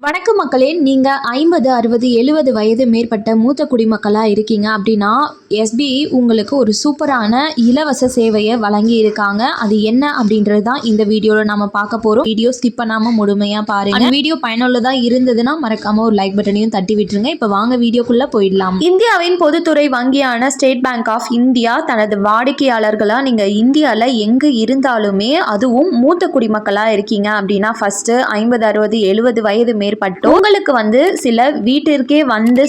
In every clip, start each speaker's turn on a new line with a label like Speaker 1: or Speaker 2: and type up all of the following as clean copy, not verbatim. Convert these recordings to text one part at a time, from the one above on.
Speaker 1: வணக்கம் மக்களே, நீங்கள் 50, 60, 70 வயது மேற்பட்ட மூத்த குடிமக்களாக இருக்கீங்க அப்படின்னா எஸ்பிஐ உங்களுக்கு ஒரு சூப்பரான இலவச சேவையை வழங்கி இருக்காங்க. அது என்ன அப்படின்றது தான் இந்த வீடியோவில் நம்ம பார்க்க போகிறோம். வீடியோ ஸ்கிப் பண்ணாமல் முழுமையாக பாருங்கள். வீடியோ பயனுள்ளதாக இருந்ததுன்னா மறக்காமல் ஒரு லைக் பட்டனையும் தட்டி விட்டுருங்க. இப்போ வாங்க வீடியோக்குள்ளே போயிடலாம். இந்தியாவின் பொதுத்துறை வங்கியான ஸ்டேட் பேங்க் ஆஃப் இந்தியா தனது வாடிக்கையாளர்களாக நீங்கள் இந்தியாவில் எங்கே இருந்தாலுமே, அதுவும் மூத்த குடிமக்களாக இருக்கீங்க அப்படின்னா ஃபஸ்ட்டு 50, 60, 70 வயது மேற்பட்டு உங்களுக்கு சில வீட்டிற்கே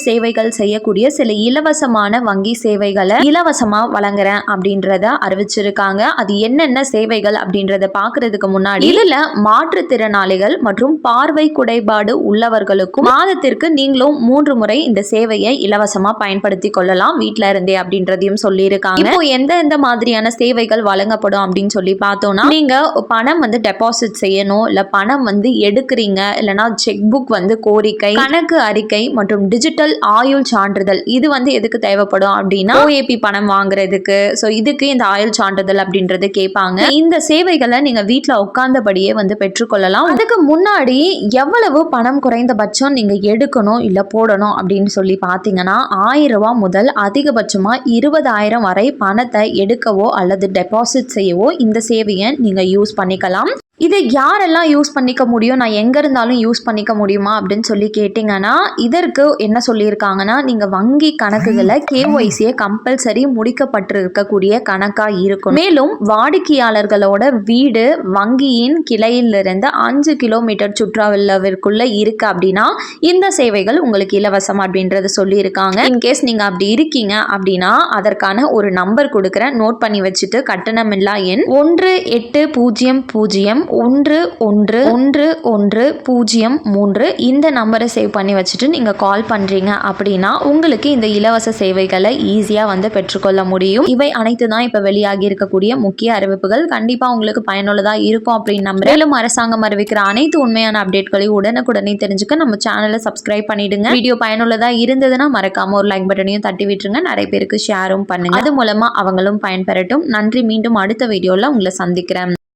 Speaker 1: சேவைகள் செய்யக்கூடிய சில இலவசமான வங்கி சேவைகளை இலவசமா வழங்குறேன் அப்படின்றத அறிவிச்சிருக்காங்க. அது என்னென்ன சேவைகள் அப்படின்றத பாக்குறதுக்கு முன்னாடி இதுல மாற்றுத்திறனாளிகள் மற்றும் பார்வை குறைபாடு உள்ளவர்களுக்கும் மாதத்திற்கு நீங்களும் 3 முறை இந்த சேவையை இலவசமா பயன்படுத்தி கொள்ளலாம் வீட்டுல இருந்தே அப்படின்றதையும் சொல்லியிருக்காங்க. இப்போ எந்த மாதிரியான சேவைகள் வழங்கப்படும் அப்படின்னு சொல்லி பார்த்தோம்னா, நீங்க பணம் டெபாசிட் செய்யணும், இல்ல பணம் எடுக்கிறீங்க, இல்லைன்னா செக் புக் கோரிக்கை, கணக்கு அறிக்கை மற்றும் டிஜிட்டல் ஆயுள் சான்றிதழ். இது எதுக்கு தேவைப்படும் அப்படின்னா ஓஏபி பணம் வாங்குறதுக்கு. இதுக்கு இந்த ஆயுள் சான்றிதழ் அப்படின்றது கேட்பாங்க. இந்த சேவைகளை நீங்க வீட்டுல உட்கார்ந்தபடியே பெற்றுக்கொள்ளலாம். அதுக்கு முன்னாடி எவ்வளவு பணம் குறைந்தபட்சம் நீங்க எடுக்கணும் இல்ல போடணும் அப்படின்னு சொல்லி பாத்தீங்கன்னா 1000 ரூபாய் முதல் அதிகபட்சமா 20,000 வரை பணத்தை எடுக்கவோ அல்லது டெபாசிட் செய்யவோ இந்த சேவையை நீங்க யூஸ் பண்ணிக்கலாம். இதை யாரெல்லாம் யூஸ் பண்ணிக்க முடியும், நான் எங்கே இருந்தாலும் யூஸ் பண்ணிக்க முடியுமா அப்படின்னு சொல்லி கேட்டிங்கன்னா, இதற்கு என்ன சொல்லியிருக்காங்கன்னா, நீங்கள் வங்கி கணக்குகளை கேஒய்சியை கம்பல்சரி முடிக்கப்பட்டிருக்கக்கூடிய கணக்காக இருக்கும். மேலும் வாடிக்கையாளர்களோட வீடு வங்கியின் கிளையிலிருந்து 5 கிலோமீட்டர் சுற்றுலாவிற்குள்ளே இருக்குது அப்படின்னா இந்த சேவைகள் உங்களுக்கு இலவசம் அப்படின்றத சொல்லியிருக்காங்க. இன்கேஸ் நீங்கள் அப்படி இருக்கீங்க அப்படின்னா அதற்கான ஒரு நம்பர் கொடுக்குறேன், நோட் பண்ணி வச்சுட்டு கட்டணமில்லா எண் 1800111103 இந்த நம்பரை சேவ் பண்ணி வச்சுட்டு நீங்கள் கால் பண்ணுறீங்க அப்படின்னா உங்களுக்கு இந்த இலவச சேவைகளை ஈஸியாக பெற்றுக்கொள்ள முடியும். இவை அனைத்து தான் இப்போ வெளியாகி இருக்கக்கூடிய முக்கிய அறிவிப்புகள். கண்டிப்பாக உங்களுக்கு பயனுள்ளதாக இருக்கும் அப்படின்னு நம்புறேன். மேலும் அரசாங்கம் அறிவிக்கிற அனைத்து உண்மையான அப்டேட்களையும் உடனுக்குடனே தெரிஞ்சுக்க நம்ம சேனலை சப்ஸ்கிரைப் பண்ணிடுங்க. வீடியோ பயனுள்ளதாக இருந்ததுன்னா மறக்காம ஒரு லைக் பட்டனையும் தட்டி விட்டுருங்க. நிறைய பேருக்கு ஷேரும் பண்ணுங்க. அது மூலமா அவங்களும் பயன்பெறட்டும். நன்றி. மீண்டும் அடுத்த வீடியோவில் உங்களை சந்திக்கிறேன்.